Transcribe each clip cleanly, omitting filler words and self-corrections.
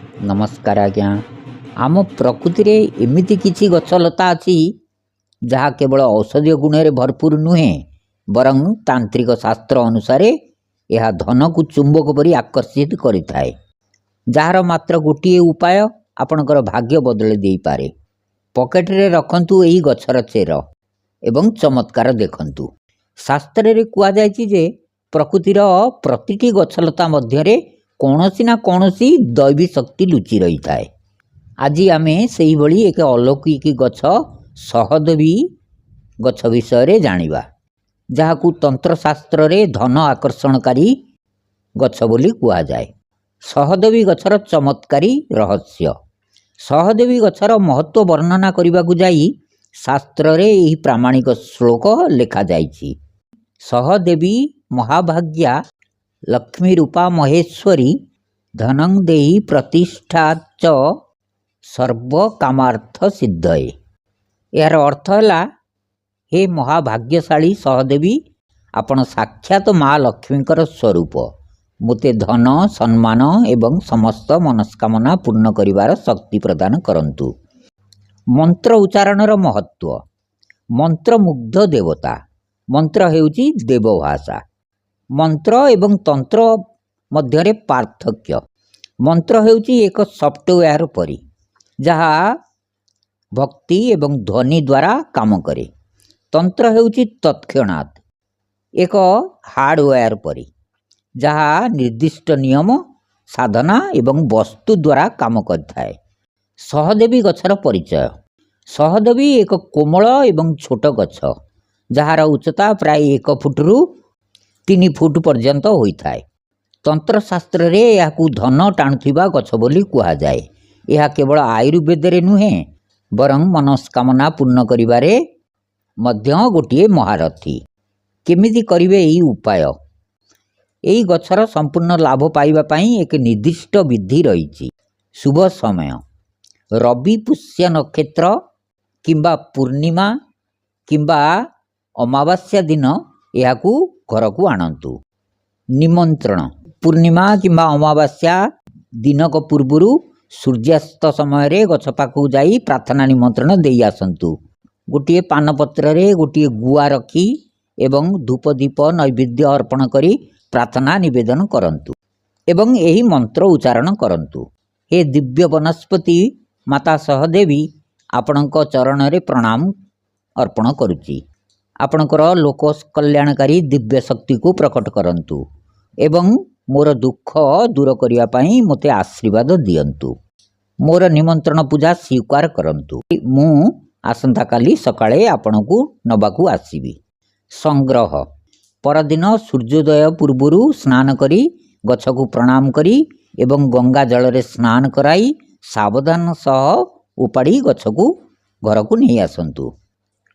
नमस्कार आज्ञा। आम प्रकृति रे एमिति किछि गछलता अछि जहा केवल औषधीय गुण रे भरपूर नुहे बरं तांत्रिक शास्त्र अनुसार यह धन को चुंबक परी आकर्षित करिथाए। जार मात्र गोटे उपाय आपणकर भाग्य बदल दे पारे। पॉकेट रे रखंतु एही गछर चेर एवं चमत्कार देखंतु। शास्त्र रे कुआ जायछि जे प्रकृतिर प्रतिटी गछलता मध्यरे कौनसी ना कौनसी दैवी शक्ति लुचि रही थाए। आज आम से ही एक अलौकिक गछ सहदेवी गछ विषय जानिबा, जहाकू तंत्रशास्त्र रे धन आकर्षणकारी गछ बोली कुआ जाए। सहदेवी गछर चमत्कारी रहस्य। सहदेवी गछर महत्व वर्णना करने को जाई शास्त्र रे यही प्रामाणिक श्लोक लिखा जाइछि। सहदेवी महाभाग्या लक्ष्मी रूपा महेश्वरी धनं देहि प्रतिष्ठा च सर्व कामार्थ सिद्धये। यार अर्थ है, हे महाभाग्यशाली सहदेवी, आपण साक्षात माँ लक्ष्मीकर स्वरूप। मुते धन सम्मान एवं समस्त मनस्कामना पूर्ण करिवार शक्ति प्रदान करंतु। मंत्र उच्चारणर महत्व। मंत्र मुग्ध देवता। मंत्र हेउची देवभाषा। मंत्र एवं तंत्र मध्यरे पार्थक्य। मंत्र हेउची एक सॉफ्टवेयर परी जहा भक्ति एवं ध्वनि द्वारा काम करे। तंत्र हेउची तत्क्षणात् एक हार्डवेयर परी जहा निर्दिष्ट नियम साधना एवं वस्तु द्वारा काम करथाए। सहदेवी गछर परिचय। सहदेवी एक कोमल एवं छोट गछ जार उच्चता प्राय 1 फुट रु 3 फुट पर्यंत होता है। तंत्रशास्त्र रे याकू धन टाणुथिबा गछ बोली कुहा जाए। यह केवल आयुर्वेद रे नुहे बरं मनस्कामना पूर्ण करिबारे मध्य गोटे महारथी। केमिति करिवे एही उपाय? एही गछर संपूर्ण लाभ पाइबा पई एक निर्दिष्ट विधि रहिछि। शुभ समय रवि पुष्य नक्षत्र किंबा पूर्णिमा किंबा अमावास्या दिन याकू घर को आणंतु। निमंत्रण पूर्णिमा किंबा अमावास्या दिनक पूर्वरु सूर्यास्त समय रे गछ पाखु जाई प्रार्थना निमंत्रण देई आसंतु। गोटे पानपत्र रे गोटे गुआ रखी एवं धूप दीप नैवेद्य अर्पण करी प्रार्थना निवेदन करंतु एवं एही मंत्र उच्चारण करंतु। हे दिव्य वनस्पति माता सहदेवी, आपणक चरण रे प्रणाम अर्पण करुची। आपणकर लोक कल्याणकारी दिव्य शक्ति को प्रकट करंतु एवं मोर दुख दूर करिया पई मोते आशीर्वाद दियंतु। मोर निमंत्रण पूजा स्वीकार करंतु। मु आसंता काली सकाळे आपणकू नबाकू आसीबी। संग्रह परदिन सूर्योदय पूर्वरु स्नान करी गछकू प्रणाम करी एवं गंगा जल रे स्नान कराई सावधान सह उपाड़ी गछकू घर को नहीं आसंतु।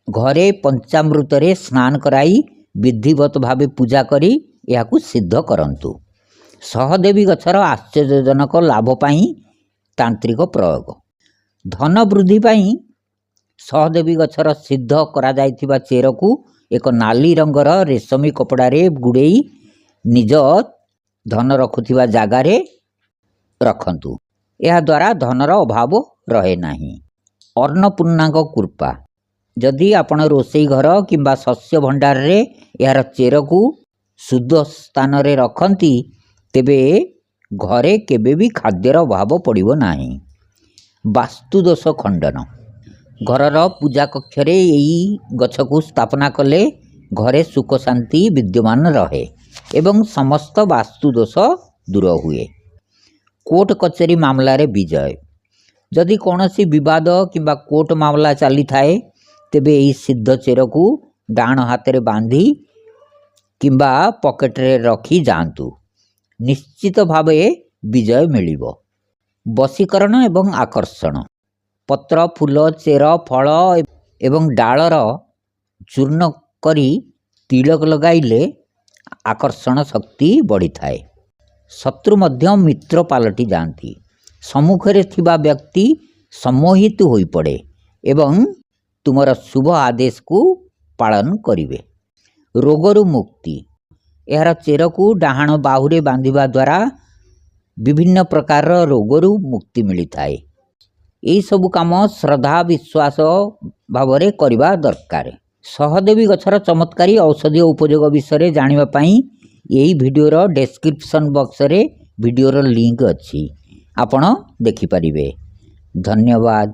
घरे पंचामृत रे स्नान कराई विधिवत भावे पूजा करी याकू सिद्ध करंतु। सहदेवी गछर आश्चर्यजनक लाभ पाई तांत्रिक प्रयोग। धन वृद्धि पाई सहदेवी गछर सिद्ध करा जायथिबा चेर को एक नाली रंगर रेशमी कपड़ा रे गुड़ेई निज धन रखुथिबा जागा रे रखंतु। यह द्वारा धनर अभाव रहे नाही। अन्नपूर्णांक कृपा। जदि आपण रोसई घर किंबा शस्य भंडार रे यार चेर को शुद्ध स्थान रे रखंती तेबे घरे केबे भी खाद्यर अभाव पड़िबो नाही। वास्तुदोष खंडन। घरर पूजा कक्ष रे एई गछ को स्थापना कले घरे सुख शांति विद्यमान रहे एवं समस्त वास्तुदोष दूर हुए। कोर्ट कचेरी मामला रे विजय। जदि कौनसी विवाद किंबा कोर्ट मामला चली थाए तेबे यही सिद्ध चेर को डाण हाथ रे बांधी किंबा पॉकेट रे रखी जांतु। निश्चित भावे विजय मिलिबो। वशीकरण एवं आकर्षण। पत्र फूल चेर फल एवं डालर चूर्ण करी तिलक लगाइले आकर्षण शक्ति बढ़ी थाए। शत्रु मध्य मित्र पालटी जाती। सम्मुखरे थिबा व्यक्ति सम्मोहित होई पड़े एवं तुमर शुभ आदेश को पालन करिवे। रोगरु मुक्ति। यार चेर को डाहाण बाहुरे बांधिबा द्वारा ବିଭିନ୍ନ ପ୍ରକାରର ରୋଗରୁ ମୁକ୍ତି ମିଳିଥାଏ। ଏହିସବୁ କାମ ଶ୍ରଦ୍ଧା ବିଶ୍ୱାସ ଭାବରେ କରିବା ଦରକାର। ସହଦେବୀ ଗଛର ଚମତ୍କାରୀ ଔଷଧୀୟ ଉପଯୋଗ ବିଷୟରେ ଜାଣିବା ପାଇଁ ଏହି ଭିଡ଼ିଓର ଡେସ୍କ୍ରିପସନ୍ ବକ୍ସରେ ଭିଡ଼ିଓର ଲିଙ୍କ୍ ଅଛି, ଆପଣ ଦେଖିପାରିବେ। ଧନ୍ୟବାଦ।